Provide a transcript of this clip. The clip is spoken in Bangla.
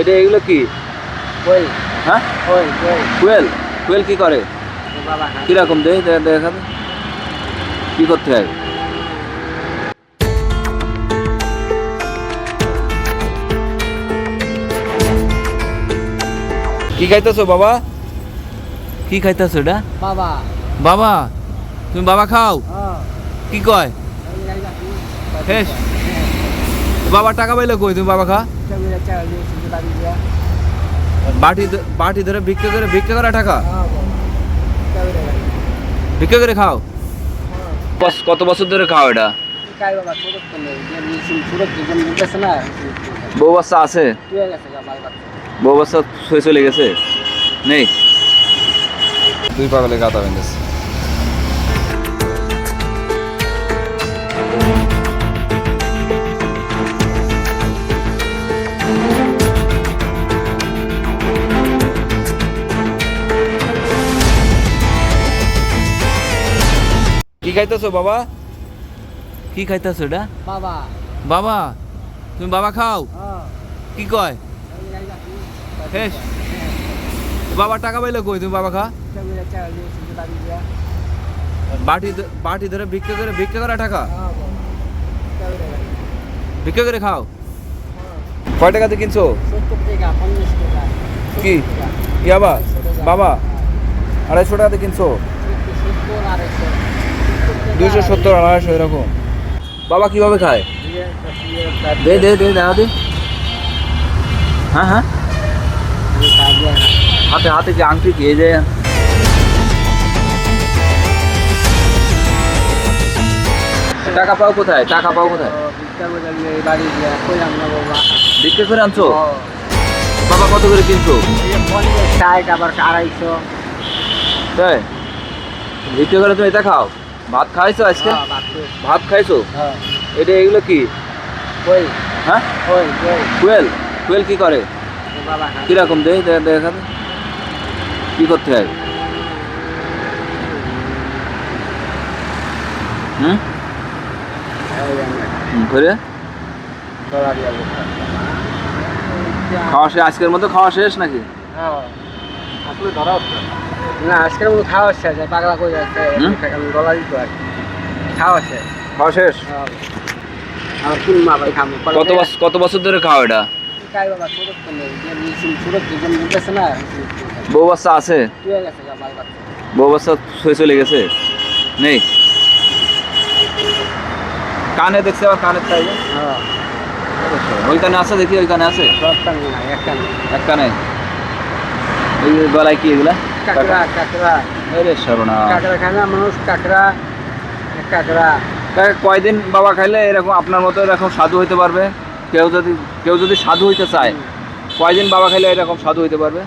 এটা এগুলো কি? কোয়েল। হ্যাঁ, কোয়েল কোয়েল। কোয়েল। কোয়েল কি করে? বাবা খায়। কিরকম দেখা তো? কি করতে হয়? কি খাইতেছো বাবা? কি খাইতেছো এটা? বাবা। বাবা, তুমি বাবা খাও? হ্যাঁ। কি কয়? শেষ। বাবা টাকা পাইলে কই তুমি বাবা খা? বাটি ধরে ভিক্ষা করে টাকা ভিক্ষা করে খাও? কত বছর ধরে খাও এটা? বউ বাচ্চা আছে? বউ বাচ্চা শুয়ে চলে গেছে? নেই? দুই পাগলে গাতা বেঁধেছে। কি খাইতেছো বাবা? কি খাইতেছো এটা? বাবা। বাবা, তুমি বাবা খাও? কি কয়? শেষ। বাবা টাকা পাইলে কই তুমি বাবা খা? বাটি ধরে ভিক্ষা করে টাকা ভিক্ষা করে খাও? কয় টাকাতে কিনছো? কি ইয়াবা বাবা? 250 টাকাতে কিনছো? 270 250 এরকম। বাবা কিভাবে খায়? দে দেখা দে। হ্যাঁ হ্যাঁ, হাতে হাতে যে আংটি কি এই যে টাকা পাও কোথায়? টাকা পাও কোথায়? বিক্রি করে আনছো? বাবা কত করে কিনছো? 60 আবার 250। তাই বিক্রি করে তুমি এটা খাও? ভাত খাইছো আজকে? ভাত খাইছো? এটা এগুলো কি? কোয়েল। হ্যাঁ, কোয়েল কোয়েল। কোয়েল। কোয়েল কি করে? বাবা খায়। কিরকম দেখা তো? কি করতে হয়? ঘুরে খাওয়া শেষ? আজকের মতো খাওয়া শেষ নাকি? আসলে ধরা না, আজকের মতো খাওয়া শেষ। পাগলা করে যাচ্ছে ডলার দিতে আর খাওয়া শেষ। খাওয়া শেষ? আমার ফুল মা ভাই খাবো। কত বছর ধরে খাও এটা? বাবা সুরত দিতেছে না। বউ বাচ্চা আছে? বউ বাচ্চা শুয়ে চলে গেছে? নেই? কানে দেখছে আবার কানের তাই? ওইখানে আছে দেখি, ওইখানে আছে এক কানে। এই গলায় কি এগুলা? কাকড়া কাকড়া। আরে সর্বনাশ। কাকড়া খায় না মানুষ? কাকড়া কাকড়া। কয়দিন বাবা খাইলে এরকম আপনার মতো এরকম সাধু হইতে পারবে? কেউ যদি সাধু হইতে চায় কয়দিন বাবা খাইলে এরকম সাধু হইতে পারবে?